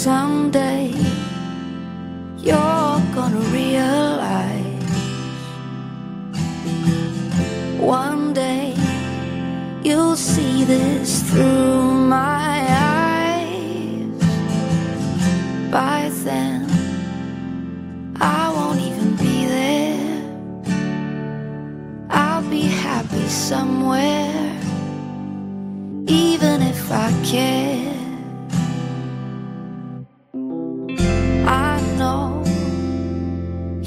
someday you're gonna realize, one day you'll see this through my eyes. By then I won't even be there. I'll be happy somewhere, even if I care. I know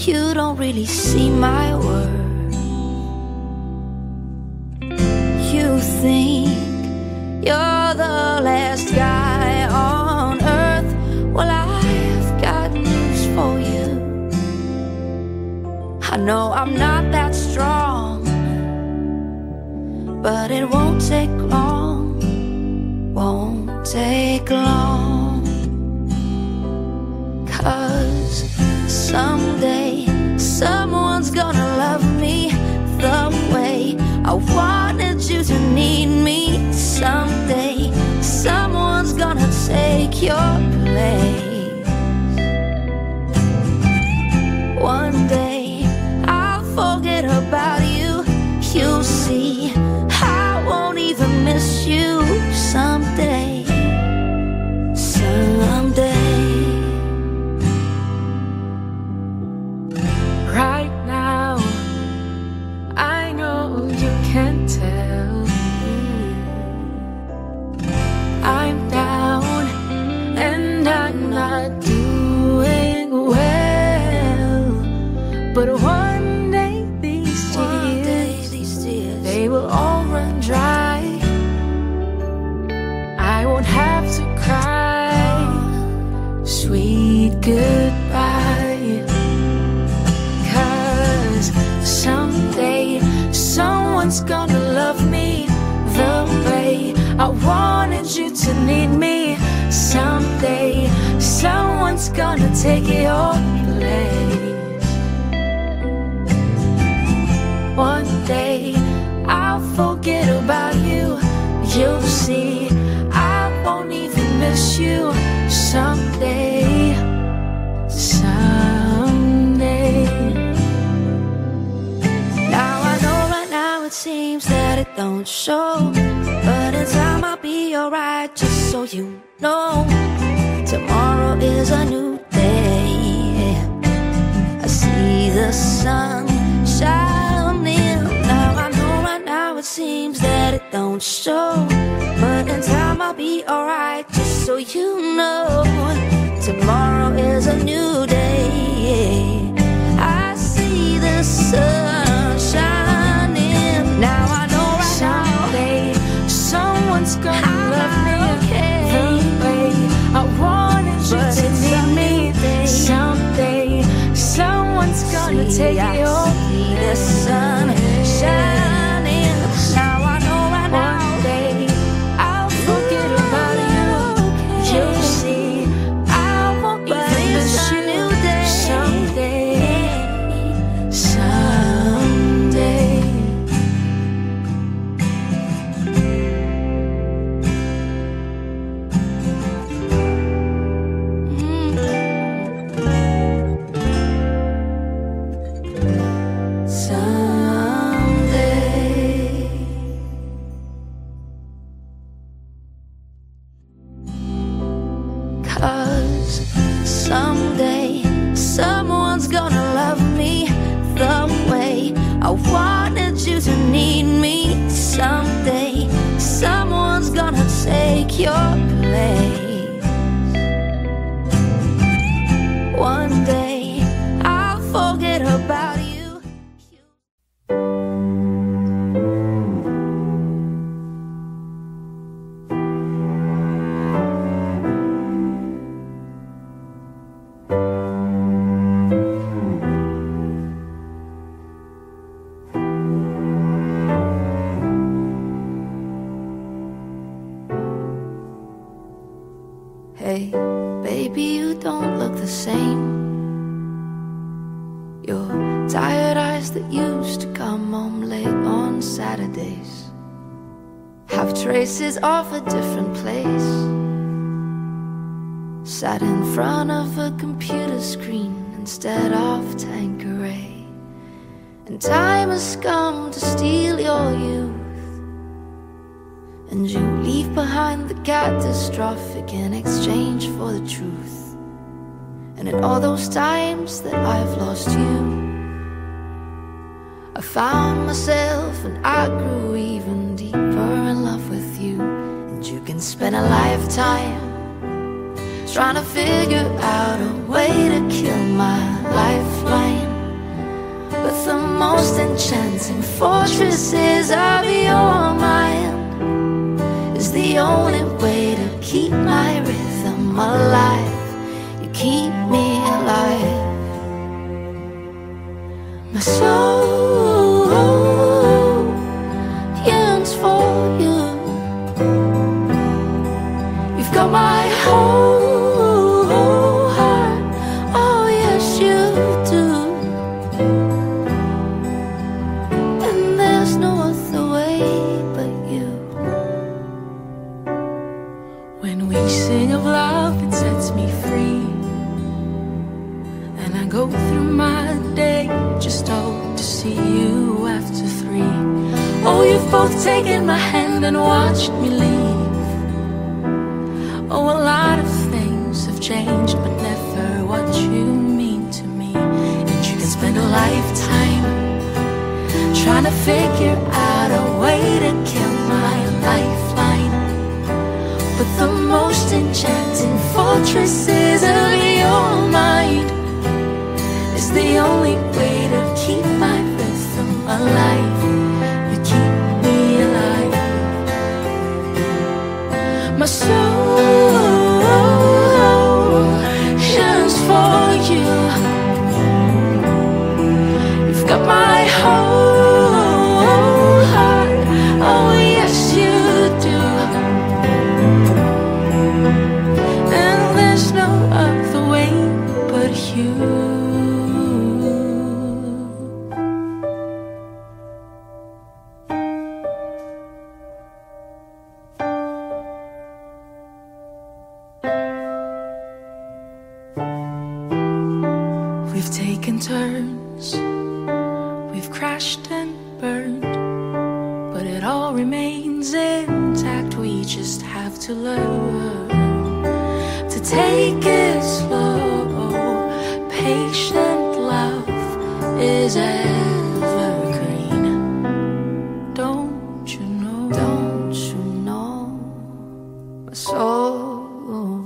you don't really see my worth. You think you're the last guy on earth. Well, I've got news for you. I know I'm not that strong, but it won't take long, won't take long. 'Cause someday someone's gonna love me the way I wanted you to need me. Someday someone's gonna take your place. One day I'll forget about you. You'll see I won't even miss you. Someday, someday. Right now I know you can't tell. I'm down and I'm not doing well, but one day these tears, they will all run dry. I won't have to cry, sweet goodbye. 'Cause someday someone's gonna love me the way I wanted you to need me. Someday someone's gonna take your place. One day I'll forget about you. You'll see I won't even miss you. Someday, someday. Now I know right now it seems that it don't show, but in time I'll be alright, just so you know. Tomorrow is a new day. I see the sun shining. Now I know right now it seems that it don't show, but in time I'll be alright, just so you know. Tomorrow is a new day. I see the sun shining. Now I know right Someday someone's gonna love me the way I wanted you But to it's need me. someday. Someday someone's gonna take your see the sun shining. Now I know right now. One day I'll forget about you. You'll see I won't But even it's miss a you. new day. Someday, someday. Someday. Cause someday someone's gonna love me the way I wanted you to need me. Someday someone's gonna take your place. One day I'll forget about you. Hey, baby, you don't look the same. Your tired eyes that used to come home late on Saturdays have traces of a different place. sat in front of a computer screen instead of Tanqueray. And time has come to steal your youth, and you leave behind the catastrophic in exchange for the truth. And in all those times that I've lost you, I found myself and I grew even deeper in love with you. And you can spend a lifetime trying to figure out a way to kill my lifeline, but the most enchanting fortresses of your mind is the only way to keep my rhythm alive. You keep me alive. My soul yearns for you. You've got my whole heart. Oh yes you do. And there's no other way but you. When we sing of love, it sets me free, and I go through my day just hope to see you after 3. Oh, you've both taken my hand and watched me leave. Oh, a lot of things have changed, but never what you mean to me. And you can spend a lifetime trying to figure out a way to kill my lifeline, but the most enchanting fortresses of your mind is the only way to keep my rhythm alive. You keep me alive. My soul yearns for you. You've got my whole heart. Oh yes you do. And there's no other way but you. We've taken turns, we've crashed and burned, but it all remains intact. We just have to learn to take it slow. Patient love is evergreen. Don't you know? Don't you know? My soul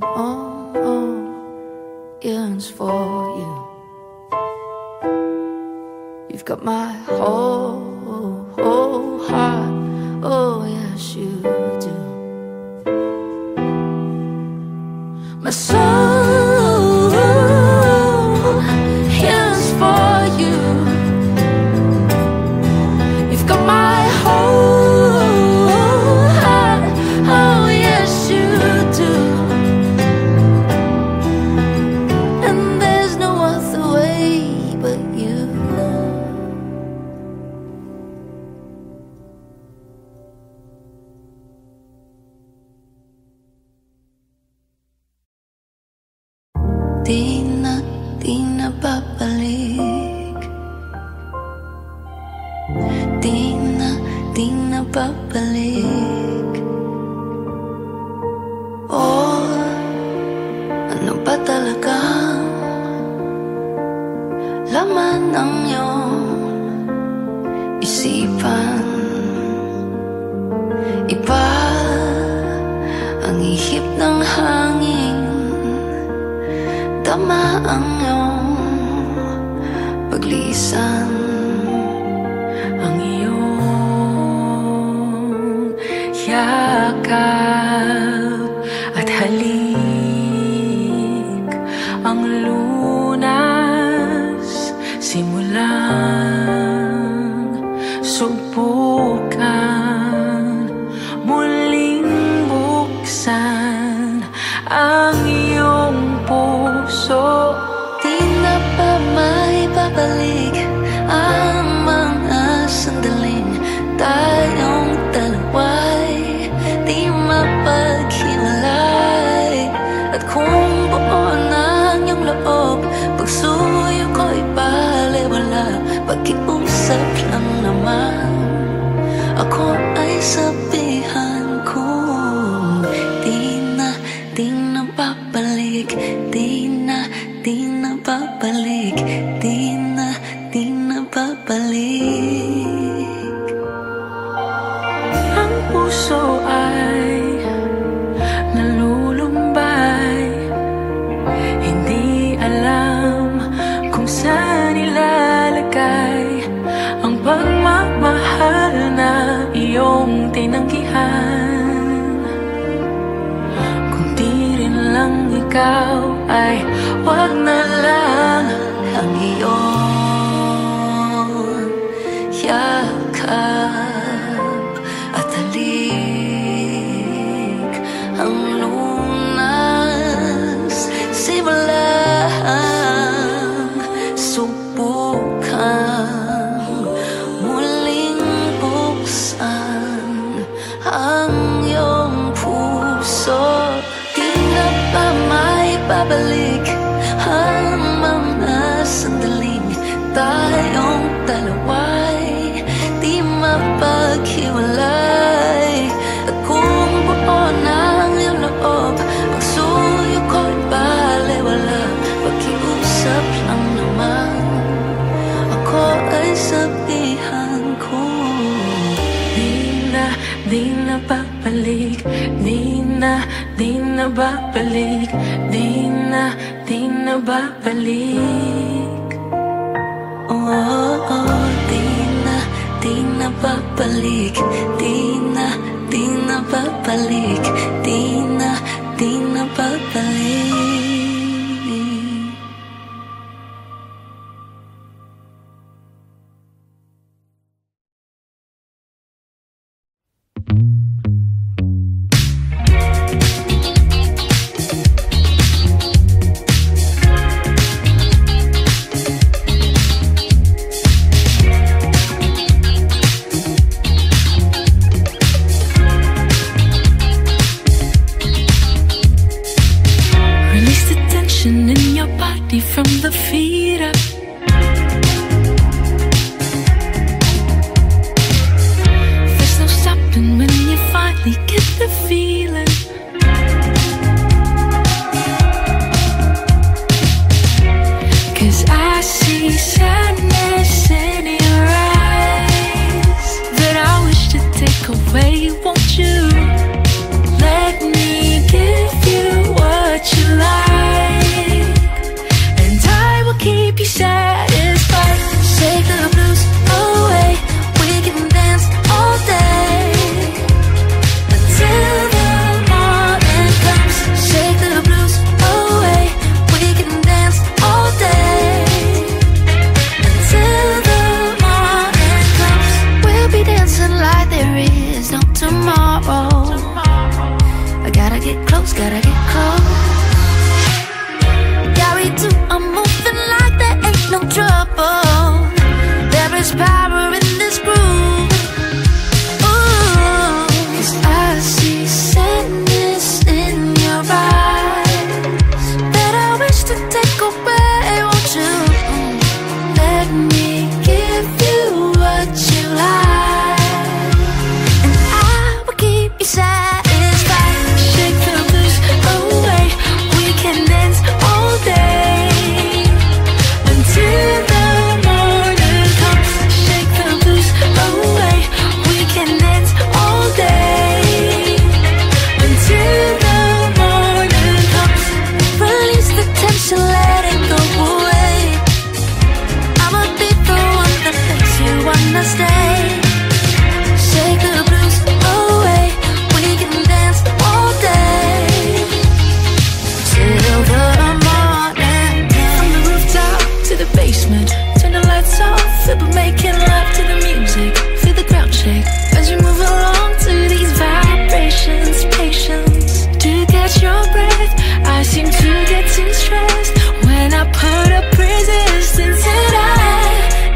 yearns for you. You've got my whole heart. Oh yes you do. My soul yearns for you. You've got my whole heart. Oh yes you do. And there's no other way but you. Di na babalik. Di na babalik. Oh, ano ba talagang laman ng iyong isipan? Iba ang ihip ng hangin, tama ang iyong paglisan, ang iyong yakap at halik, ang lunas simulang subukan, muling buksan ang iyong puso. Di na ba may babalik ang mga sandaling tayong dalawa'y di mapaghiwalay? At kung buo ikaw ay wag na lang ang iyong yakap at halik. Ang lunas simulang subukang muling buksan ang iyong puso. Di na ba may babalik ang mga sandaling tayong dalawa'y di mapaghiwalay? At kung buo ng iyong loob ang suyo ko'y baliwala, pakiusap lang naman ako ay sabihan ko. Di na babalik, di na babalik, di na babalik. Oh, oh, di na babalik, di na babalik, di na babalik. From the feet up, there's no stopping when you finally get the feeling. Cause I see sadness in your eyes that I wish to take away. Won't you let me give you what you like? Keep you satisfied. Shake the blues away. We can dance all day until the morning comes. Shake the blues away. We can dance all day until the morning comes. We'll be dancing like there is no tomorrow. I gotta get close, gotta get close. Yeah, we do. I'm moving like there ain't no trouble. There is power in this groove. Ooh, 'cause I see sadness in your eyes that I wish to take away. Won't you let me give you what you like? And I will keep you satisfied. Shake the blues away. We can dance all day until the morning comes. Shake the blues away. We can dance all day until the morning comes. Release the tension, let it go away. I'ma be the one that makes you wanna stay. Shake the blues away. We can dance all day till the morning. From the rooftop to the basement, turn the lights off, we're making love to the music. Feel the ground shake as you move along to these vibrations. Patience to catch your breath. I seem to get too stressed when I put up resistance, and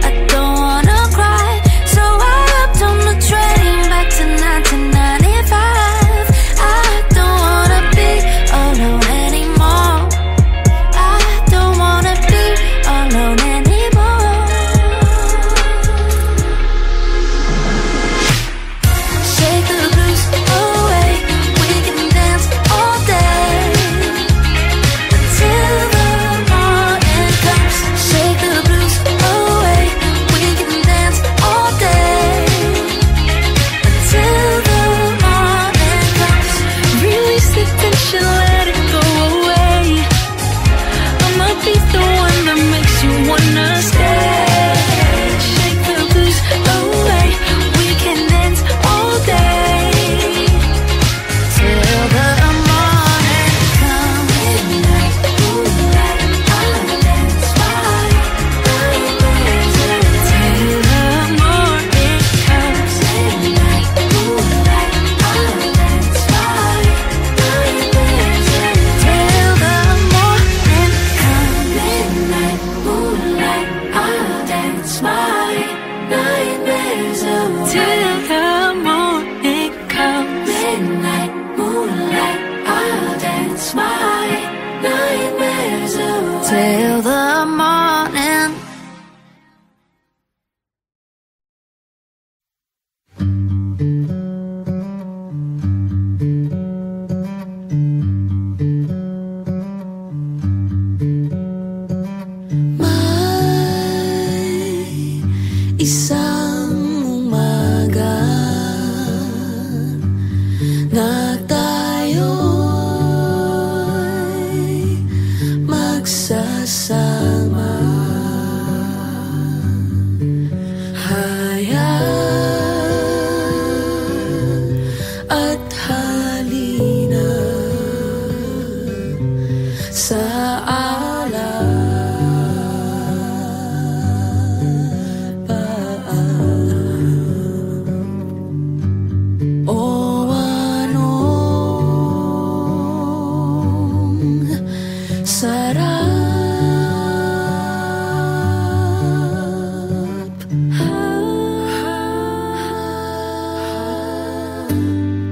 I don't wanna cry, so I hopped on the train back to 1995. I don't wanna be alone anymore. I don't wanna be alone anymore. Shake the blues away. We can dance all day until the dance my nightmares away till the morning. Isang umaga na tayo'y magsasama, hayaan at halina sa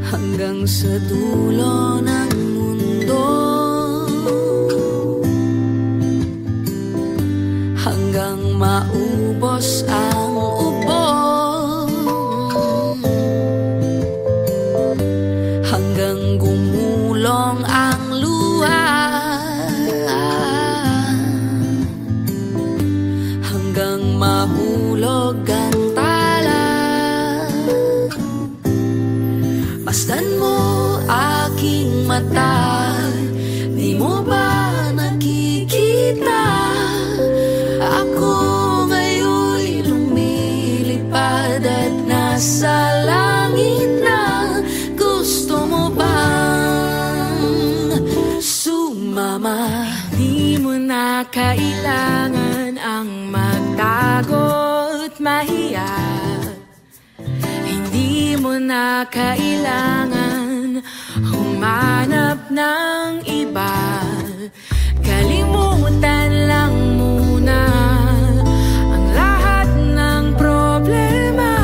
hanggang sa dulo ng mundo, hanggang maubos ang ubo, hanggang gumulong ang luha, hanggang mahulog ang tala. Masdan mo aking mata, di mo ba nakikita? Ako ngayon'y lumilipad at nasa langit na. Gusto mo bang sumama? Di mo na kailangan ang magtago't mahiya. Hindi mo na kailangan humanap ng iba. Kalimutan lang muna ang lahat ng problema.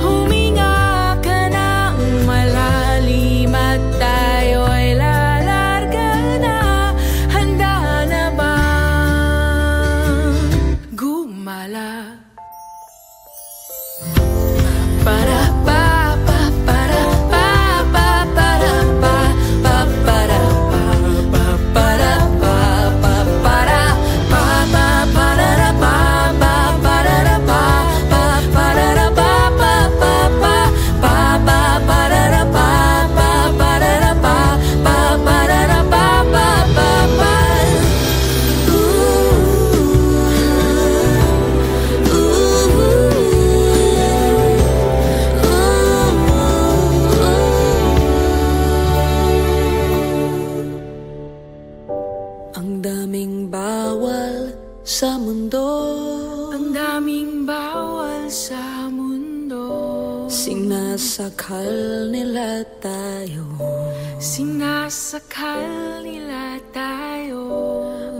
Huminga ka ng malalim at tayo'y lalarga na. Handa na bang gumala? Para pa pa para pa pa para pa pa para pa pa para pa pa para pa pa para pa pa para pa pa para pa pa pa pa pa pa para pa pa para pa pa para pa pa pa pa. Ang daming bawal sa mundo, Ang daming bawal sa mundo. sinasakal nila tayo. Sinasakal nila tayo.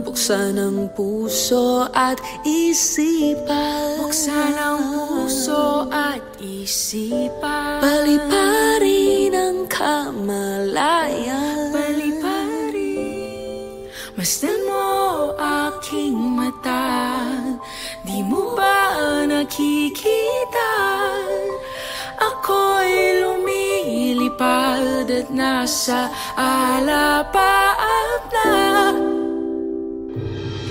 Buksan ang puso at isipan, Buksan ang puso at isipan. paliparin ang kamalayan. Paliparin. Masdan mo aking mata, di mo ba nakikita? Ako'y lumilipad at nasa alapaap na.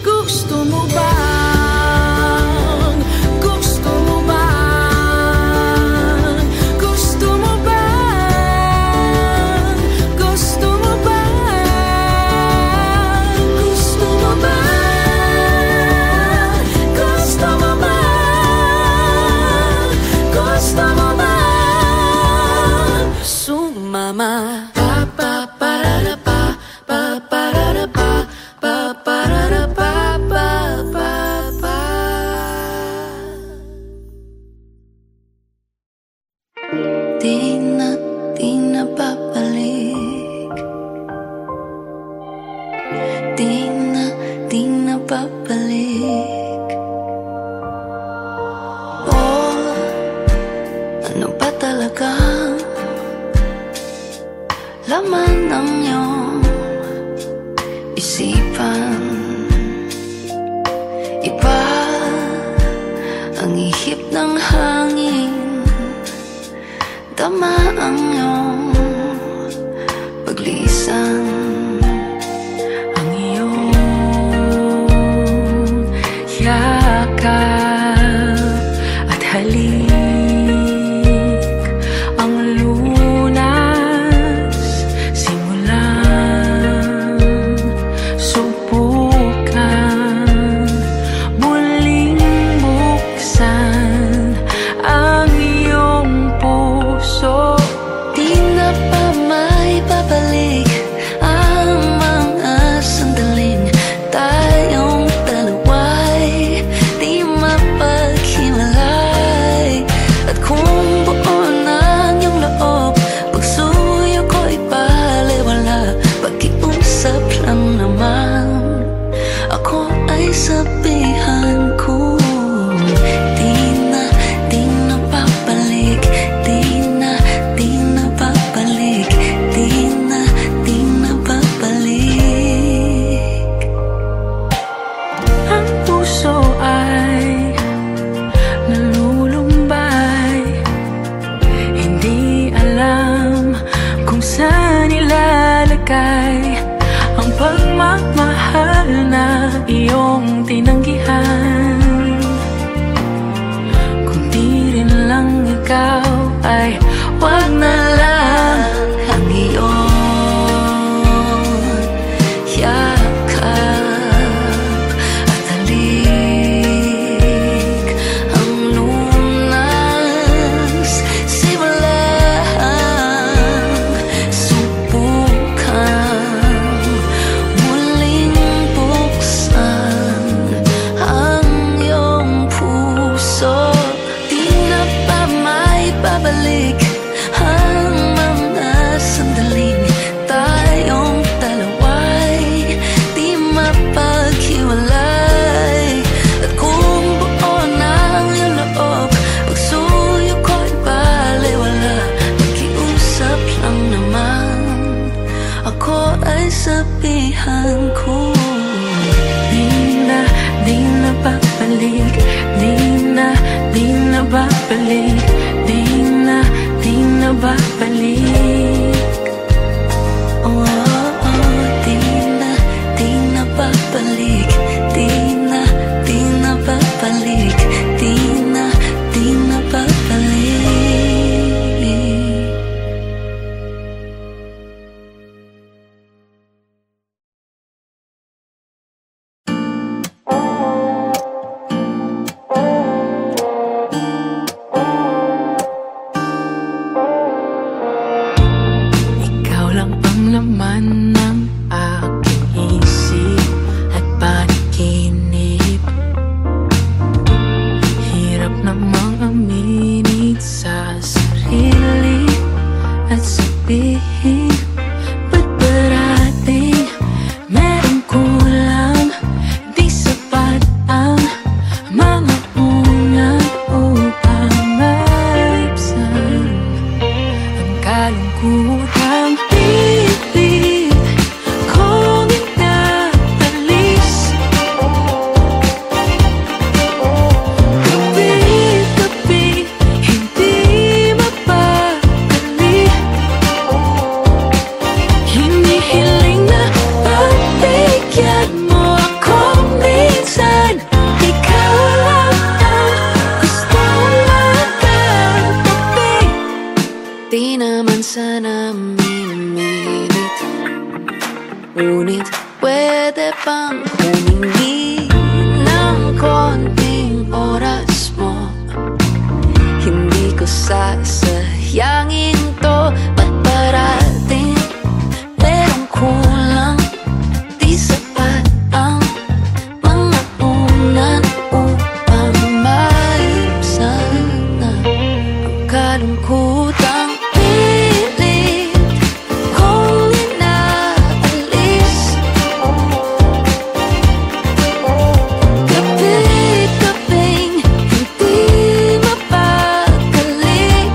Gusto mo bang? Gusto mo bang? Gusto mo bang? Gusto mo bang? Gusto mo bang? Gusto mo bang? Gusto mo bang? Sumama. Pa pa para pa pa para pa pa para pa pa pa pa. Di na babalik. Di na babalik. Oh, ano ba talaga laman ng iyong iyong tinanggihan. Kung di rin lang ikaw ay wag na lang ang iyong yakap at halik. Ang lunas simulang subukan muling buksan ang iyong puso. Di na ba may babalik ang mga sandaling tayong dalawa'y di mapaghiwalay. At kung buo ng iyong loob, pagsuyo ko'y balewala. Nakiusap lang naman, ako ay sabihan ko. Di na babalik, di na babalik, di na babalik. Oh, di na babalik, di na babalik, di na babalik. Ikaw lang ang laman ng aking isip at panaginip. Hirap namang aminin sa sarili at sabihin, ba't parating merong kulang? Di sapat ang mga unang upang maibsan ang kalungkutang pilit kong inaalis. Gabi-gabi hindi mapakali. Hinihiling na pagbigyan mo ako minsan. Ikaw lang ang gusto magkatabi. Di naman sana mimilit, ngunit pwede bang humingi ng konting oras mo? Hindi ko sasayangin to. Ba't parating merong kulang? Di sapat ang mga unan upang maibsan ang kalungkutang pilit kong inaalis. Gabi-gabing hindi mapakali.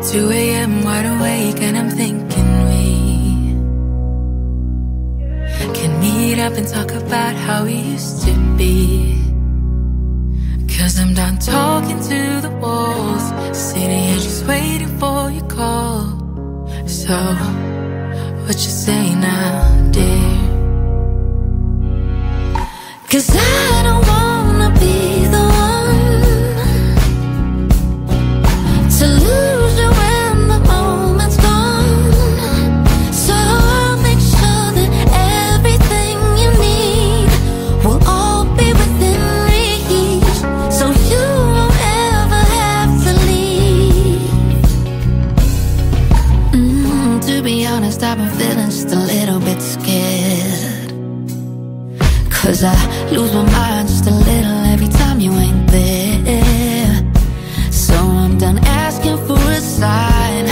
2 a.m. wide awake and I'm thinking we can meet up and talk about how we used to be. 'Cause I'm done talking to the walls, sitting here just waiting for your call. So, what you say now, dear? 'Cause I don't wanna be the one to lose you when the moment's gone. So I'll make sure that everything you need will all be within reach, so you won't ever have to leave. To be honest, I've been feeling just a little bit scared, 'cause I lose my mind just a little every time you ain't there. So I'm done asking for a sign,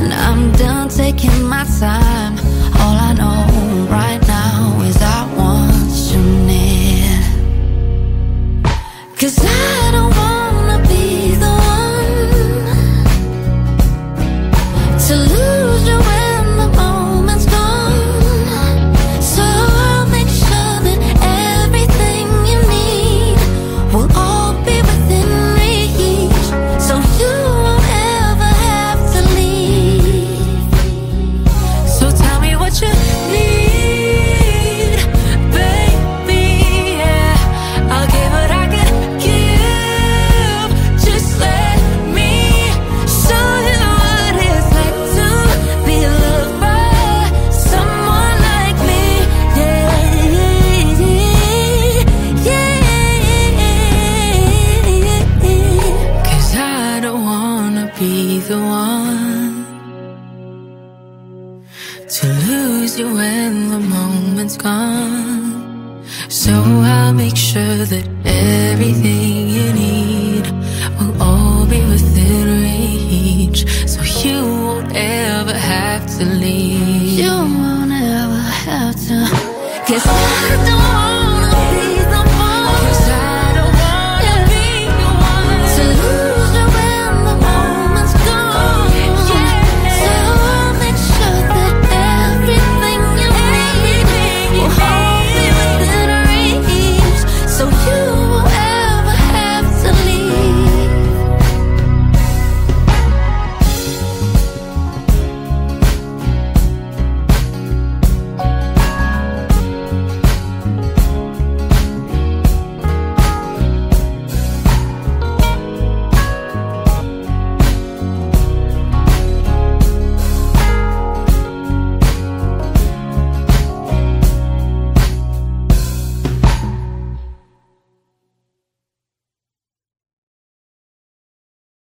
and I'm done taking my time. All I know right now is I want you near. 'Cause I don't wanna be the one to lose you when the moment's gone. So I'll make sure that everything you need will all be within reach, so you won't ever have to leave. So tell me what you need, baby, yeah. I'll give what I can give. Just let me show you what it's like to be loved by someone like me, yeah, yeah. 'Cause I don't wanna be the one to lose you when the moment's gone. So I'll make sure that everything you need will all be within reach, so you won't ever have to leave. You won't ever have to. 'Cause I don't wanna be the one, 'Cause I don't wanna be the one to lose you when the moment's gone. So I'll make sure that everything you need will all be within reach, so you won't ever have to leave.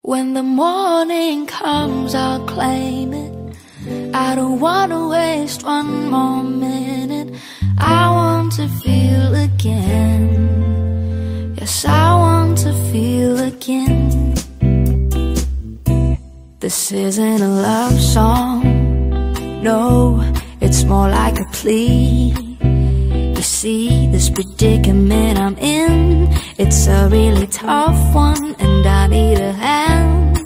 When the morning comes, I'll claim it. I don't wanna waste one more minute. I want to feel again. Yes, I want to feel again. This isn't a love song, no, it's more like a plea. You see, this predicament I'm in, it's a really tough one, and I need a hand.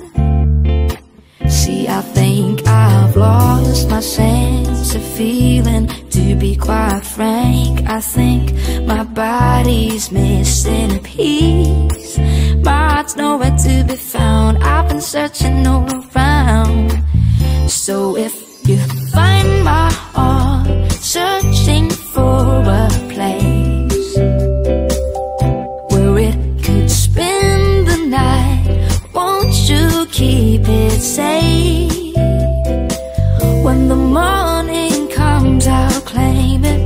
See, I think I've lost my sense of feeling. To be quite frank, I think my body's missing a piece. My heart's nowhere to be found. I've been searching all around. So if you find my heart searching for a place where it could spend the night, won't you keep it safe? When the morning comes, I'll claim it.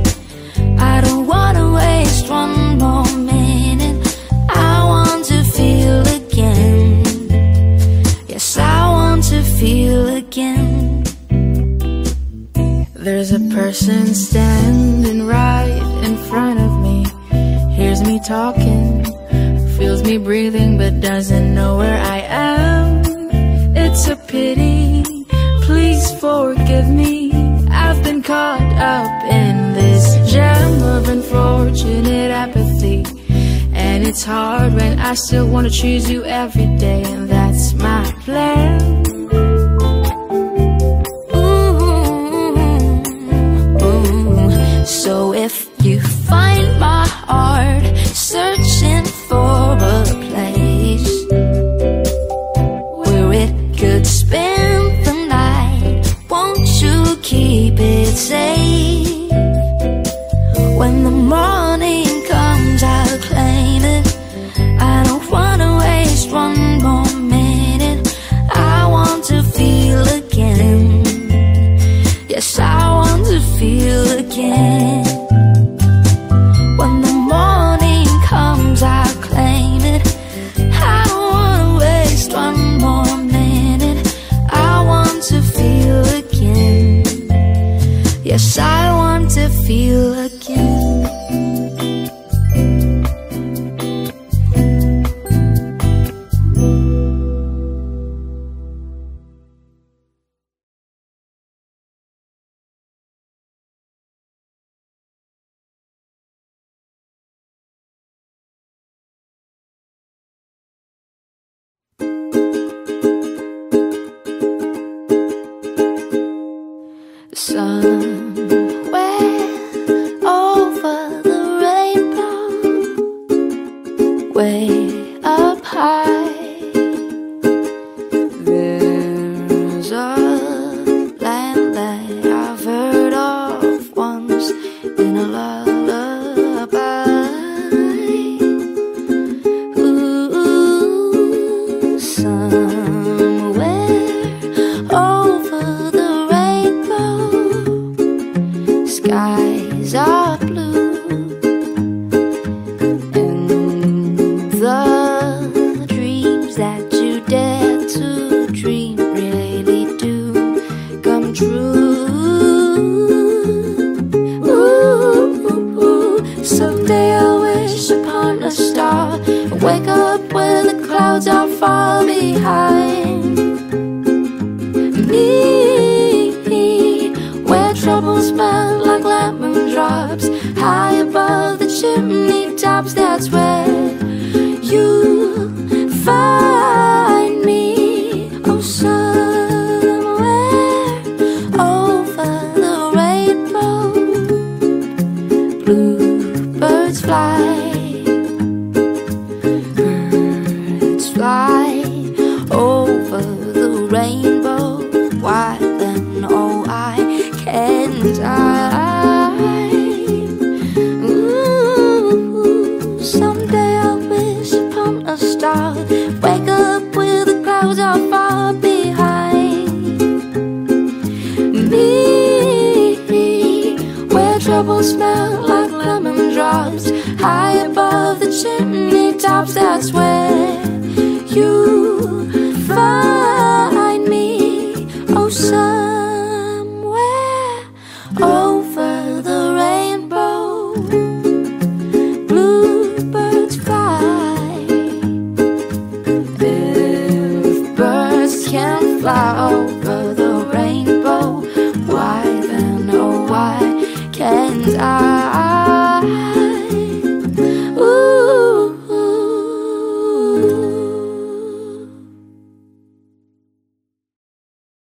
I don't wanna waste one more minute. I want to feel again. Yes, I want to feel again. There's a person standing right in front of me, hears me talking, feels me breathing, but doesn't know where I am. It's a pity, please forgive me. I've been caught up in this jam of unfortunate apathy, and it's hard when I still wanna choose you every day, and that's my plan. it safe. When the morning comes, I'll claim it. I don't wanna waste one more minute. I want to feel again. Yes, I want to feel again. When the morning comes, I'll claim it. I don't wanna waste one more minute. I want to feel again. Yes, I want to feel again. Somewhere over the rainbow, way up high, there's a land that I've heard of once in a lullaby. Ooh, somewhere over the rainbow, skies are blue, and the dreams that you dare to dream really do come true. Ooh, someday I'll wish upon a star and wake up where the clouds are far behind me, where troubles melt like lemon drops high above the chimney tops. That's where you find me. Oh, somewhere over the rainbow, bluebirds fly, birds fly over the rainbow. Why then, oh, I can't someday I'll wish upon a star, wake up where the clouds are far behind me, where troubles smell like lemon drops high above the chimney tops. That's where you find me. Oh, somewhere over